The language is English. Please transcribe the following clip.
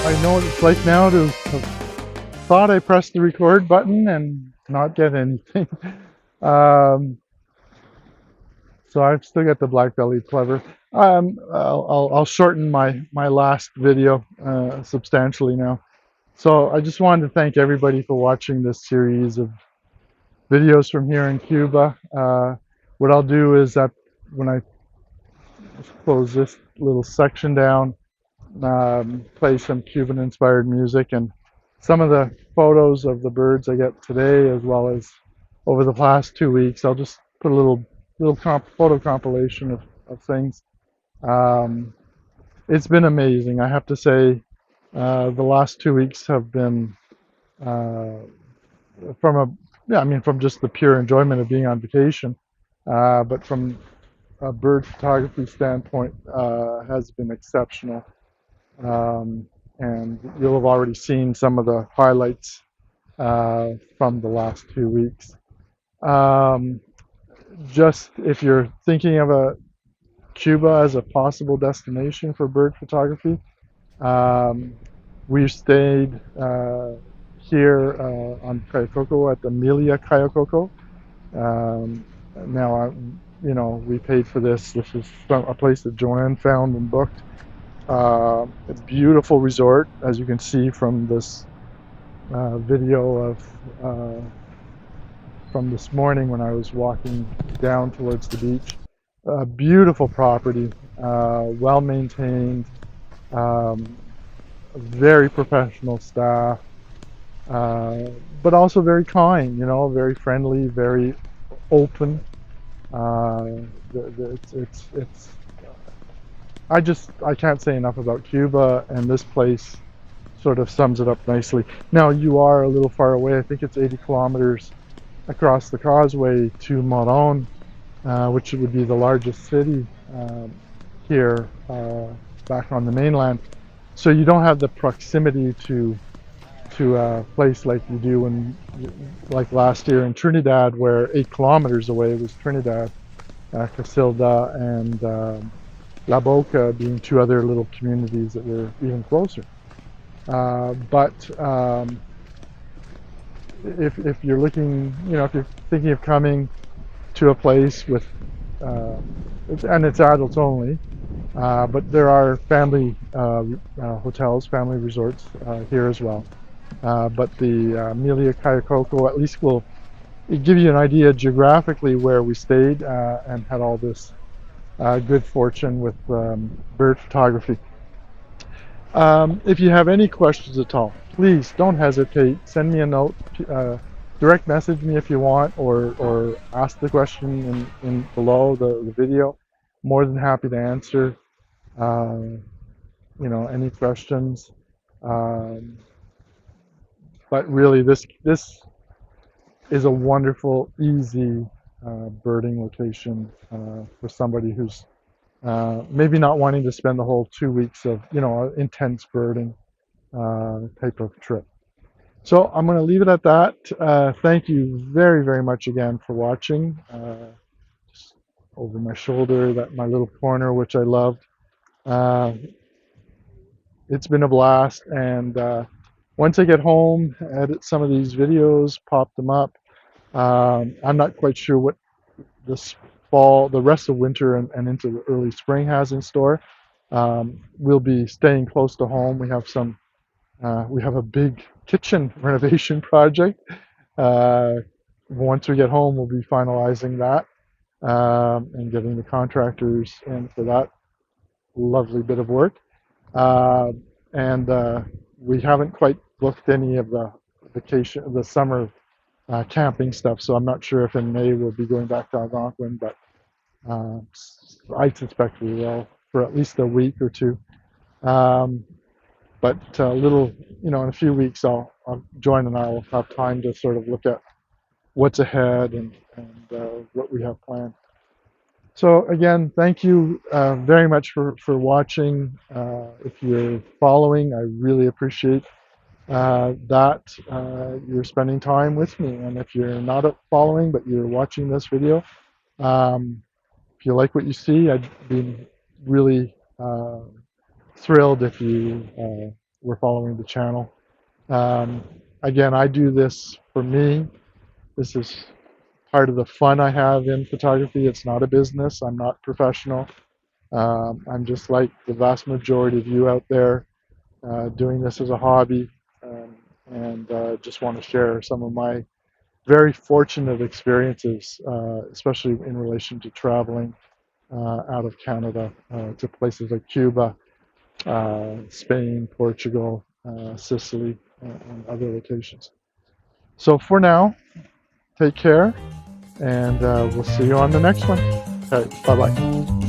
I know what it's like now to have thought I pressed the record button and not get anything. Um, so I've still got the black-bellied plover. I'll shorten my last video substantially now. So I just wanted to thank everybody for watching this series of videos from here in Cuba. What I'll do is that when I close this little section down, play some Cuban-inspired music, and some of the photos of the birds I get today, as well as over the past 2 weeks. I'll just put a little photo compilation of things. Um, it's been amazing, I have to say. The last 2 weeks have been uh, from from just the pure enjoyment of being on vacation, but from a bird photography standpoint, has been exceptional. Um, and you'll have already seen some of the highlights from the last 2 weeks. Um, just if you're thinking of Cuba as a possible destination for bird photography, um, we stayed here on Cayo Coco at the Cayo Coco. Um, now, we paid for this. This is a place that Joanne found and booked. A beautiful resort, as you can see from this video from this morning when I was walking down towards the beach. Beautiful property, well maintained, um, very professional staff, but also very kind. Very friendly, very open. It's I can't say enough about Cuba, and this place sort of sums it up nicely. Now, you are a little far away. I think it's 80 kilometers across the causeway to Moron, which would be the largest city here back on the mainland. So you don't have the proximity to a place like you do like last year in Trinidad, where 8 kilometers away was Trinidad, Casilda, and La Boca being two other little communities that were even closer. But if you're looking, if you're thinking of coming to a place with, and it's adults only, but there are family hotels, family resorts here as well. But the Cayo Coco at least will give you an idea geographically where we stayed and had all this good fortune with bird photography. If you have any questions at all, please don't hesitate. Send me a note, direct message me if you want, or ask the question in below the video. More than happy to answer. Any questions. But really, this is a wonderful, easy birding location for somebody who's maybe not wanting to spend the whole 2 weeks of intense birding type of trip. So I'm going to leave it at that. Thank you very, very much again for watching. Just over my shoulder, my little corner, which I loved. It's been a blast, and once I get home, edit some of these videos, pop them up. I'm not quite sure what this fall, the rest of winter and into the early spring has in store. We'll be staying close to home. We have a big kitchen renovation project. Once we get home, we'll be finalizing that and getting the contractors in for that lovely bit of work. And we haven't quite booked any of the summer camping stuff, so I'm not sure if in May we'll be going back to Algonquin, but I suspect we will for at least a week or two. But in a few weeks, Joanne and I will have time to sort of look at what's ahead and what we have planned. So again, thank you very much for watching. If you're following, I really appreciate that you're spending time with me. And if you're not following, but you're watching this video, if you like what you see, I'd be really thrilled if you were following the channel. Um, Again, I do this for me. This is part of the fun I have in photography. It's not a business. I'm not professional. I'm just like the vast majority of you out there, doing this as a hobby, and just want to share some of my very fortunate experiences, especially in relation to traveling out of Canada to places like Cuba, Spain, Portugal, Sicily, and other locations. So for now, take care, and we'll see you on the next one. Okay, bye-bye.